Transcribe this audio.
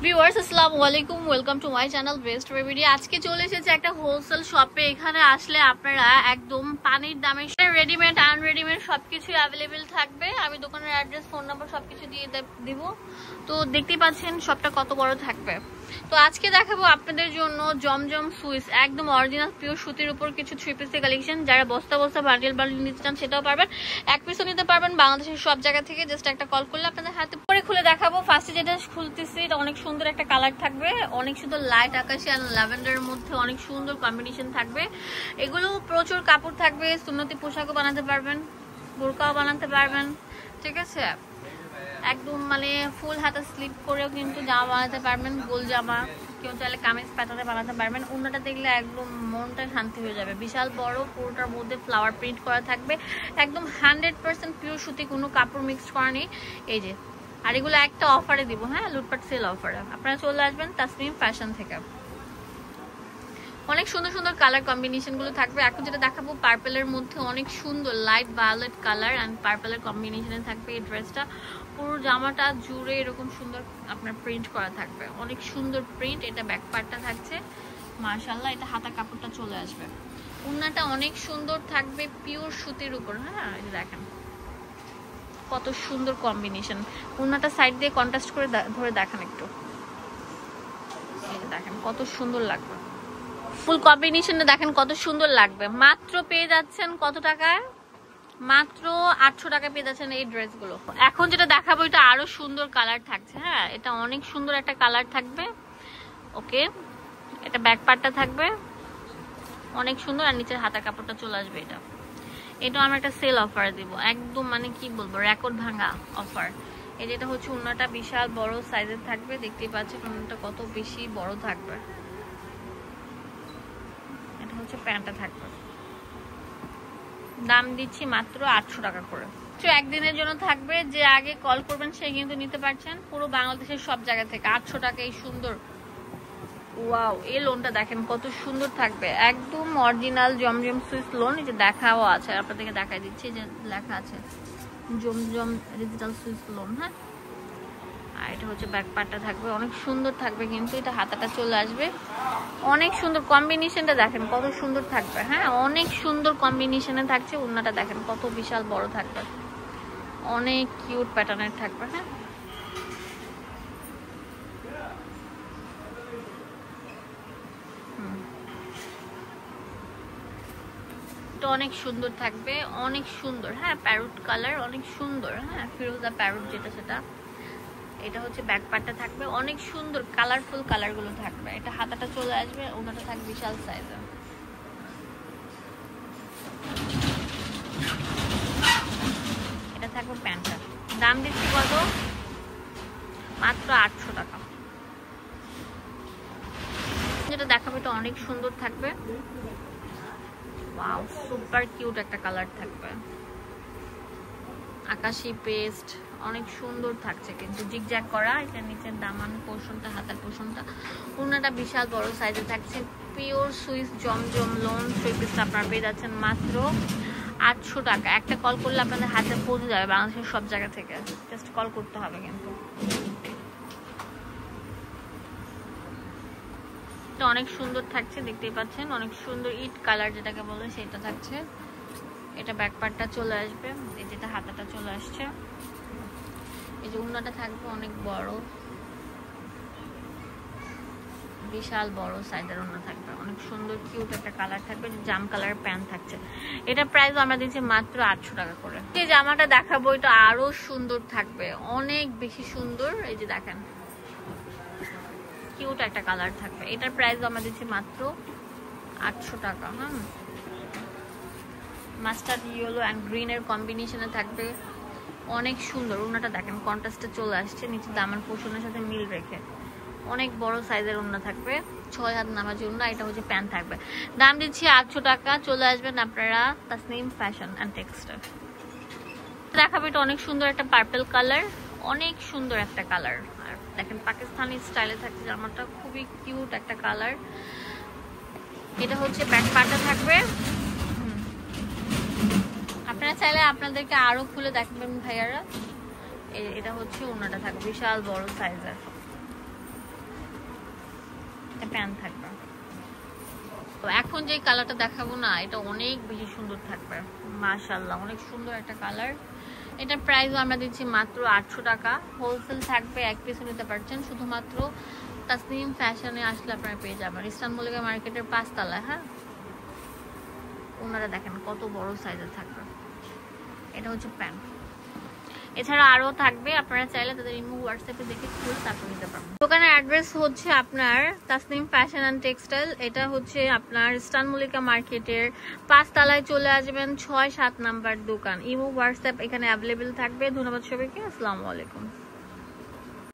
Viewers আসসালামু আলাইকুম, welcome to my channel best baby. আজকে চলে এসেছে একটা হোলসেল শপে। এখানে আসলে আপনারা একদম পানির দামে রেডিমেড আনরেডিমেড সবকিছু অ্যাভেলেবেল থাকবে। আমি দোকানের অ্যাড্রেস, ফোন নাম্বার সবকিছু দিয়ে দিব। তো দেখতেই পাচ্ছেন শপটা কত বড় থাকবে। তো আজকে দেখাবো আপনাদের জন্য জমজম সুইস, একদম অরিজিনাল পিওর সুতির উপর কিছু 3 পিসের কালেকশন। যারা বস্তা বস্তা বান্ডেল বান্ডেল নিতে চান সেটাও পারবেন, এক পিসও নিতে পারবেন বাংলাদেশের সব জায়গা থেকে। জাস্ট একটা কল করলে আপনাদের হাতে পরে খুলে দেখাবো। ফার্স্টে যেটা খুলতেছি এটা অনেক সুন্দর একটা কালার থাকবে, অনেক সুন্দর লাইট আকাশি আর ল্যাভেন্ডারের মধ্যে অনেক সুন্দর কম্বিনেশন থাকবে। এগুলো প্রচুর কাপড় থাকবে, সুন্নতি পোশাকও বানাতে পারবেন, বোরকাও বানাতে পারবেন, ঠিক আছে। একদম মানে ফুল হাতা স্লিপ করেও কিন্তু জামা বানাতে পারবেন, গোল জামা, কেউ চাইলে কামিজ প্যাটার্নে বানাতে পারবেন। ওড়নাটা দেখলে একদম মনটা শান্তি হয়ে যাবে। বিশাল বড়, পুরোটার মধ্যে ফ্লাওয়ার প্রিন্ট করা থাকবে, একদম 100% পিওর সুতি, কোনো কাপড় মিক্স করা নেই। এই যে, আর এগুলো একটা অফারে দিব, হ্যাঁ, লুটপাট সেল অফারে। আপনারা চলে আসবেন তাসনিম ফ্যাশন থেকে। অনেক সুন্দর সুন্দর কালার কম্বিনেশন গুলো থাকবে। এখন যেটা দেখাবো পার্পেলের মধ্যে অনেক সুন্দর লাইট ভায়োলেট কালার এন্ড পার্পেলের কম্বিনেশনে থাকবে এই ড্রেসটা। পুরো জামাটা জুড়ে এরকম সুন্দর আপনার প্রিন্ট করা থাকবে, অনেক সুন্দর প্রিন্ট। এটা ব্যাক পার্টটা থাকছে মাশাআল্লাহ। এটা হাতা কাপড়টা চলে আসবে। ওড়নাটা অনেক সুন্দর থাকবে পিওর সুতির উপর, হ্যাঁ। এই দেখেন কত সুন্দর কম্বিনেশন। ওড়নাটা সাইড দিয়ে কন্ট্রাস্ট করে ধরে দেখেন একটু, এই যে দেখেন কত সুন্দর লাগবে। ফুল কম্বিনেশনে দেখেন কত সুন্দর লাগবে। মাত্র পেয়ে যাচ্ছেন কত টাকায়? মাত্র 800 টাকা পেয়ে যাচ্ছেন এই ড্রেসগুলো। এখন যেটা দেখাবো এটা আরো সুন্দর কালার থাকছে, হ্যাঁ। এটা অনেক সুন্দর একটা কালার থাকবে, ওকে। এটা ব্যাক পার্টটা থাকবে অনেক সুন্দর, আর নিচের হাতা কাপড়টা চলে আসবে। এটা আমরা একটা সেল অফার দিব, একদম মানে কি বলবো, রেকর্ড ভাঙা অফার। এই যেটা হচ্ছে ওড়নাটা বিশাল বড় সাইজের থাকবে, দেখতেই পাচ্ছেন ওড়নাটা কত বেশি বড় থাকবে। এটা হচ্ছে প্যান্টটা থাকবে। দাম দিচ্ছি মাত্র 800 টাকা করে। তো একদিনের জন্য থাকবে, যে আগে কল করবেন সে কিন্তু নিতে পারছেন পুরো বাংলাদেশের সব জায়গা থেকে। 800 টাকা এই সুন্দর, ওয়াও। এই লোনটা দেখেন কত সুন্দর থাকবে, একদম অরিজিনাল জমজম সুইস লোন। এই যে দেখাও আছে, আপনাদেরকে দেখাই দিচ্ছি, যে লেখা আছে জমজম ডিজিটাল সুইস লোন, হ্যাঁ। আর এটা হচ্ছে ব্যাক পার্টটা থাকবে, অনেক সুন্দর থাকবে কিন্তু। এটা হাতাটা চলে আসবে, অনেক সুন্দর কম্বিনেশনটা দেখেন কত সুন্দর থাকবে, হ্যাঁ। অনেক সুন্দর কম্বিনেশনে থাকছে। ওড়নাটা দেখেন কত বিশাল বড় থাকবে, অনেক কিউট প্যাটার্নের থাকবে, হ্যাঁ। অনেক সুন্দর থাকবে, অনেক সুন্দর, হ্যাঁ। প্যারট কালার অনেক সুন্দর, হ্যাঁ, ফিরোজা প্যারট যেটা সেটা। এটা হচ্ছে ব্যাক পার্টটা থাকবে, অনেক সুন্দর কালারফুল কালার গুলো থাকবে। এটা হাতাটা চলে আসবে, ওনাটা থাকবে বিশাল সাইজের। এটা থাকবে প্যান্টটা। দাম দিচ্ছি কত? মাত্র 800 টাকা। যেটা দেখাবো এটা অনেক সুন্দর থাকবে, ওয়াও, সুপার কিউট একটা কালার থাকবে, আকাশি পেস্ট, অনেক সুন্দর থাকছে কিন্তু জিগজ্যাগ করা। এটা নিচের দামান পোর্শনটা, হাতার পোর্শনটা। ওড়নাটা বিশাল বড় সাইজে থাকছে, পিওর সুইস জমজম লোন 3 পিসটা আপনারা পেয়ে যাচ্ছেন মাত্র 800 টাকা। একটা কল করলে আপনাদের হাতে পৌঁছে যাবে বাংলাদেশের সব জায়গা থেকে, জাস্ট কল করতে হবে কিন্তু। এটা অনেক সুন্দর থাকছে, দেখতেই পাচ্ছেন, অনেক সুন্দর ইট কালার যেটাকে বলে সেটা থাকছে। এটা ব্যাক পার্টটা চলে আসবে, এই যেটা হাতাটা চলে আসছে। এই যে ওড়নাটা থাকবে অনেক বড়, বিশাল বড় সাইজের ওড়না থাকবে, অনেক সুন্দর কিউট একটা কালার থাকবে। জাম কালার প্যান্ট থাকছে। এটা প্রাইস আমরা দিচ্ছি মাত্র 800 টাকা করে। এই জামাটা দেখাবো এটা আরো সুন্দর থাকবে, অনেক বেশি সুন্দর। এই যে দেখেন কিউট একটা কালার থাকবে, এটার প্রাইস আমরা দিচ্ছি মাত্র 800 টাকা, হ্যাঁ। মাস্টার্ড ইয়েলো এন্ড গ্রিন এর কম্বিনেশনে থাকবে, অনেক সুন্দর। ওড়নাটা দেখেন কন্ট্রাস্টে চলে আসছে, নিচে দামান পোর্শনের সাথে মিল রেখে অনেক বড় সাইজের ওড়না থাকবে, 6 হাত নামাজি ওড়না। এটা হচ্ছে প্যান্ট থাকবে। দাম দিচ্ছি 800 টাকা। চলে আসবেন আপনারা তাসনিম ফ্যাশন এন্ড টেক্সটাইল। দেখাবো এটা অনেক সুন্দর একটা পার্পল কালার, অনেক সুন্দর একটা কালার। আর দেখেন পাকিস্তানি স্টাইলে থাকছে জামাটা, খুবই কিউট একটা কালার। এটা হচ্ছে ব্যাক পার্টটা থাকবে। আপনারা চাইলে আপনাদেরকে আরো খুলে দেখাবেন ভাইয়ারা। এটা হচ্ছে ওড়নাটা থাকবে বিশাল বড় সাইজের, একটা প্যান্ট থাকবে। তো এখন যে কালারটা দেখাবো না, এটা অনেক বেশি সুন্দর থাকবে, মাশাআল্লাহ অনেক সুন্দর একটা কালার। এটার প্রাইসও আমরা দিচ্ছি মাত্র 800 টাকা। হোলসেল থাকবে, এক পিসও নিতে পারছেন। শুধুমাত্র তাসনিম ফ্যাশনে আসলে আপনারা পেয়ে যাবেন, ইস্টার্ন মল্লিকা মার্কেটের 5 তলায়। হ্যাঁ, ওনারা দেখেন কত বড় সাইজের থাকবে। এটা হচ্ছে প্যান্ট। এছাড়া আরো থাকবে, আপনারা চাইলে তাদের ইমো হোয়াটসঅ্যাপে দেখে খুলে তারপর নিতে পারবেন। দোকানের অ্যাড্রেস হচ্ছে আপনার তাসনিম ফ্যাশন অ্যান্ড টেক্সটাইল। এটা হচ্ছে আপনার ইস্টার্ন মল্লিকা মার্কেটের 5 তলায় চলে আসবেন, 6-7 নাম্বার দোকান। ইমো হোয়াটসঅ্যাপ এখানে অ্যাভেলেবেল থাকবে। ধন্যবাদ সবাইকে, আসসালামু আলাইকুম।